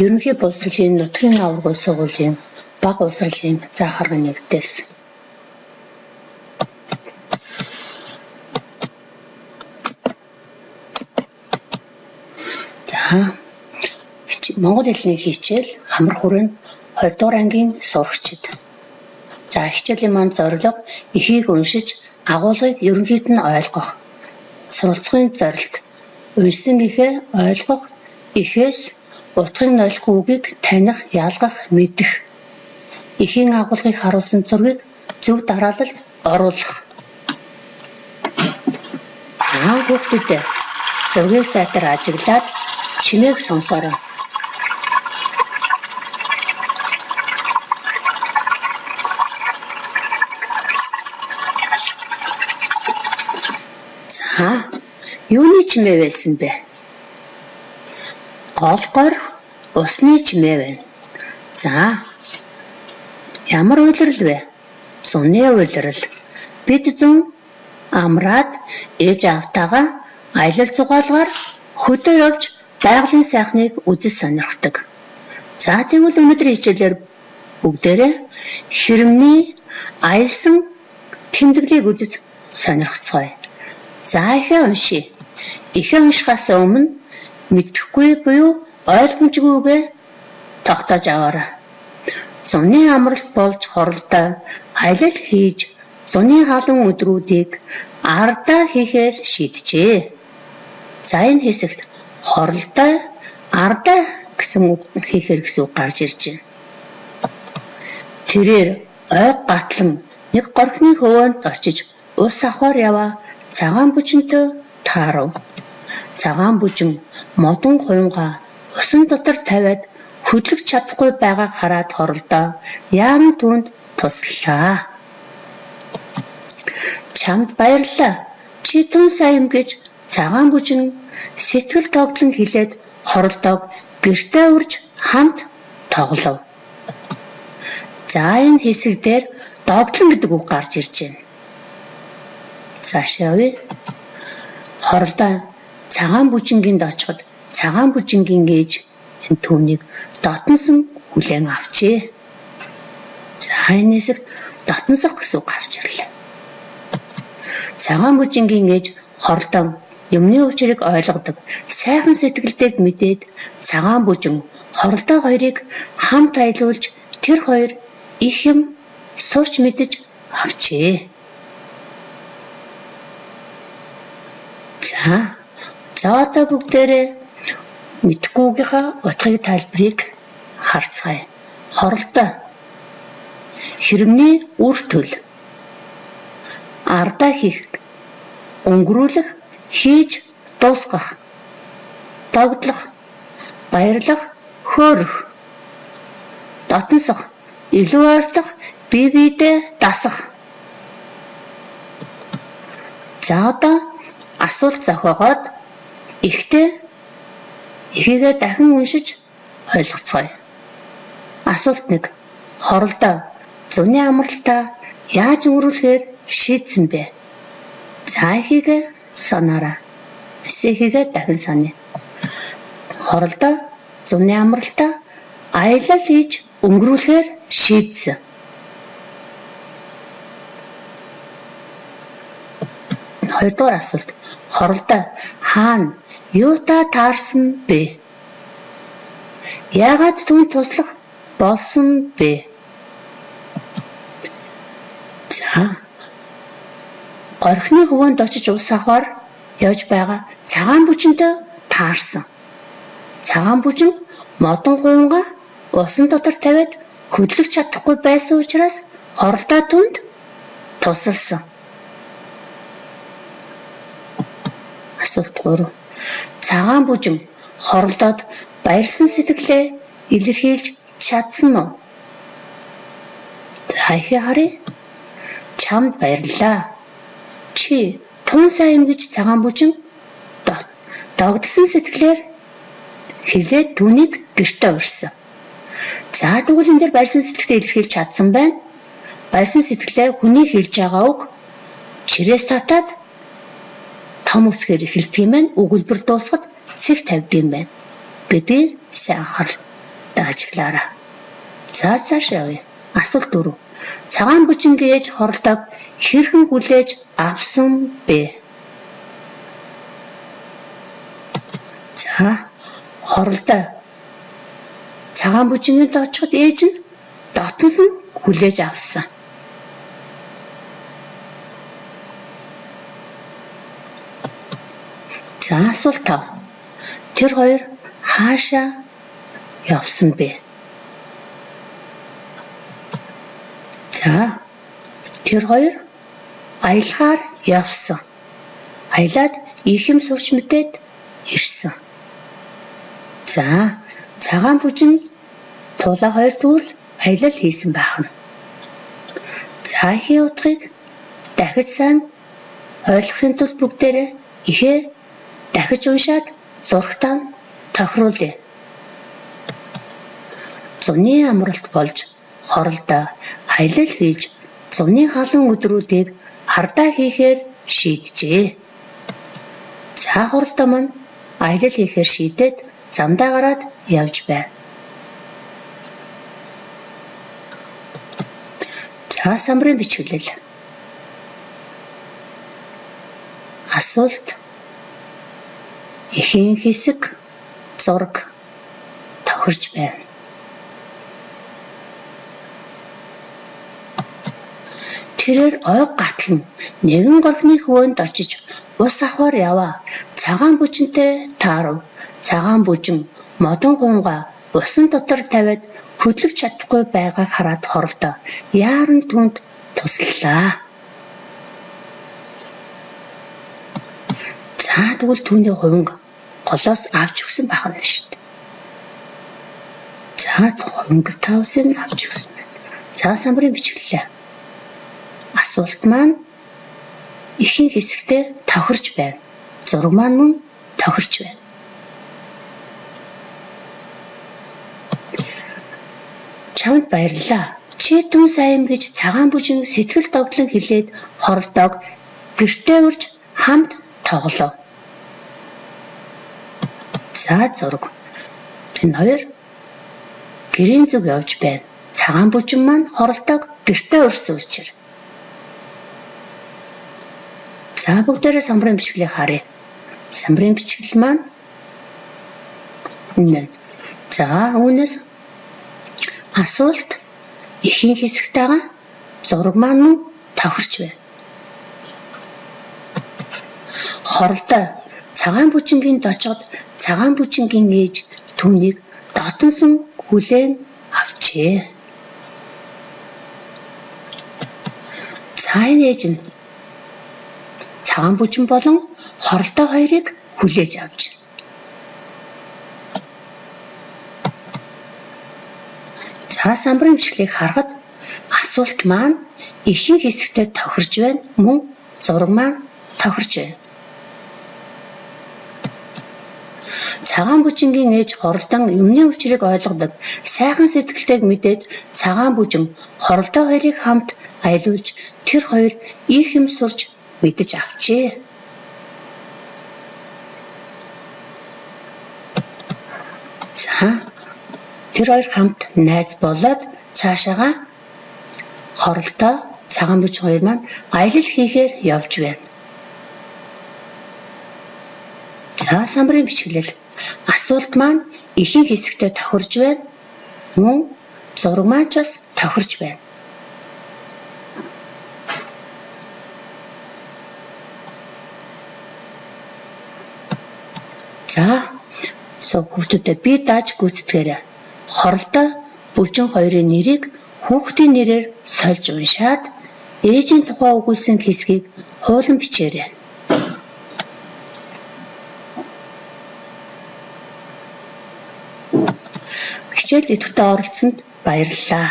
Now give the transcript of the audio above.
Ерөнхий боловсролын нутгийн аварга улс сургуулийн бага улсралын заа харгын нэгдээс. Монгол хэлний хичээл хамар хүрээнд 20 дугаар ангийн сурагчид. За хичээлийн маань зорилго эхийг уншиж агуулгыг ерөнхийд нь ойлгох. Суралцахын зорилт уншсан гэхээр ойлгох, эхээс утгыг нь ойлгох үгийг таних, ялгах, мэдэх. Эхийн агуулгыг харуулсан зургийг зөв дараалалд оруулах. За хүүхдүүд зургийг сайтар ажиглаад чимээг сонсоорой. Юуны чимээ байсан бэ? Голгоор усны чимээ байна. За ямар улирал вэ? Зуны улирал. Бид зун амраад ээж автагаа аялал зугаалгаар хөдөө явж байгалийн сайхныг үзэж сонирхдаг. За тэгвэл өнөөдрийн хичээлээр бүгдээрээ хэрэмний аялсан тэмдэглэлийг үзэж сонирхцгаая. За ихээ уншия. Ихээ уншихаас өмнө мэдэхгүй буюу ойлгомжгүйгээ тогтоож аваарай. Зуны амралт болж хоролдоо аялал хийж зуны халуун өдрүүдийг ардаа хийхээр шийджээ. За энэ хэсэгт хоролдоо ардаа гэсэн үг хийхээр гэсэн үг гарч ирж байна. Тэрээр ойг гатлан нэг горхины хөвөөнд очиж ус авахар яваа цагаан бүжинтэй таарав. Цагаан бүжин модон хуйнгаа усан дотор тавиад хөдлөж чадахгүй байгааг хараад хоролдоо яаран түүнд туслалаа. Чамд баярлалаа. Чи тун сайн юм гэж цагаан бүжин сэтгэл тогтлон хэлээд хоролдоог гэртээ урж хамт тоглов. За энэ хэсэг дээр догтлон гэдэг үг гарч ирж байна. Цаашаа явъя. Хоролдоо цагаан бүжингинд очиход цагаан бүжингийн ээж энэ түүнийг дотносон хүлээн авчээ. За энэ хэсэгт дотносох гэсэн үг гарч ирлээ. Цагаан бүжингийн ээж хоролдоо юмны учрыг ойлгодог. Сайхан сэтгэлтэйг мэдээд цагаан бүжин хоролдоо хоёрыг хамт аялуулж тэр хоёр их юм сурч мэдэж авчээ. За одоо бүгдээрээ мэдхгүйгийнхаа утгыг тайлбарыг харцгаая. Хоролдоо хэрэмний үр төл ардаа хийх, өнгөрүүлэх, хийж дуусгах, догдлох, баярлах, хөөрөх, дотносох, илүү ойрлох, бие биедээ дасах. За одоо асуулт зохиогоод эхийгээ дахин уншиж ойлгоцгоё. Асуулт 1. Хоролдоо зуны амралтаа яаж өнгөрүүлэхээр шийдсэн бэ? За эхийгээ санаарай. Эхийгээ дахин саная. Хоролдоо зуны амралтаа аялал хийж өнгөрүүлэхээр шийдсэн. Хоёрдугаар асуулт. Хоролдоо хаана юутай таарсан бэ? Яагаад түүнд туслах болсон бэ? За. Горхины хөвөөнд очиж ус авахар явж байгаа цагаан бүжинтэй таарсан. Цагаан бүжин модон хуйнгаа усан дотор тавиад хөдлөж чадахгүй байсан учраас хоролдоо түүнд тусалсан. Асуулт 3. Цагаан бүжин хоролдоод баярлсан сэтгэлээ илэрхийлж чадсан уу? За ихээ харъя. Чамд баярлалаа. Чи тун сайн юм гэж цагаан бүжин догдлсон сэтгэлээр хэлээд түүнийг гэртээ урьсан. За тэгвэл энэ дээр баярлсан сэтгэлээ илэрхийлж чадсан байна. Баярлсан сэтгэлээ хүний хэлж байгаа үг чирээс татаад том үсгээр эхэлдэг юм байна. Өгүүлбэр дуусахад цэг тавьдаг юм байна. Бидний сайн анхаарал хуралдаа ажиглаарай. За цааш явъя. Асуулт 4. Цагаан бүжингийн ээж хоролдог хэрхэн хүлээж авсан бэ? За хоролдоо цагаан бүжингийн очиход ээж нь дотносон хүлээж авсан. За асуулт 5. Тэр хоёр хаашаа явсан бэ? За тэр хоёр аялахаар явсан. Аялаад их юм сурч мэдээд ирсэн. За цагаан бүжин туулаа хоёр дүүрэл аялал хийсэн байх нь. За ихээ утгыг дахиж сайн ойлгохын тулд бүгдээрээ ихээ дахиж уншаад зурагтаа тохируулъя. Зуны амралт болж хоролдоо аялал хийж зуны халуун өдрүүдийг ардаа хийхээр шийджээ. За хоролдоо маань аялал хийхээр шийдээд замдаа гараад явж байна. За самбарын бичгэлэл. Асуулт эхийн хэсэг зураг тохирч байна. Тэрээр ойг гатлан нэгэн горхны хөвөнд очиж ус авахар яваа. Цагаан бүжинтэй таарав. Цагаан бүжин модон гунгаа усан дотор тавиад хөдлөж чадахгүй байгааг хараад хоролдоо яаран түнд туслалаа. За тэгвэл түүний хувинг голоос авч өгсөн байх нь шүү дээ. За хувинг тавсан авч өгсөн байна. За самбарын бичгэлээ. Асуулт маань эхийн хэсэгтээ тохирч байна. Зураг маань мөн тохирч байна. Чамд баярлалаа. Чи түн сайн гэж цагаан бүжин сэтгэл догтлон хэлээд хоролдоог гэртээ урьж хамт тоглов. За зураг. Энэ хоёр гэрийн зүг явж байна. Цагаан бүжин маань хоролдоог гэртээ урьсан учраас. За бүгдээрээ самбарын бичглийг харъя. Самбарын бичгэл маань энэ. За үүнээс асуулт эхийн хэсэгтэйгээ зураг маань мөн тохирч байна. Хоролдоо цагаан бүжингийн дочоод цагаан бүжингийн ээж түүнийг дотносон хүлээн авчээ. Цайн ээж нь цагаан бүжин болон хоролдоо хоёрыг хүлээж авч. За самбарын бичглийг харахад асуулт маань эхийн хэсэгтээ тохирч байна. Мөн зураг маань тохирч байна. Цагаан бүжингийн ээж хоролдон юмны учрыг ойлгодог. Сайхан сэтгэлтэйг мэдээд цагаан бүжин хоролдоо хоёрыг хамт аялуулж тэр хоёр их юм сурч мэдэж авчээ. За тэр хоёр хамт найз болоод цаашаага хоролдоо цагаан бүжин хоёр маань аялал хийхээр явж байна. За самбарын бичгэлэл. Асуулт маань эхийн хэсэгтээ тохирж байна. Мөн зураг маань ч бас тохирч байна. За хүүхдүүдэд би дааж гүйцэтгээрэй. Хоролдоо бүжин хоёрын нэрийг хүүхдийн нэрээр сольж уншаад ээжийн тухай өгүүлсэн хэсгийг хуулан бичээрэй. Хичээл идэвхтэй оролцсонд баярлалаа.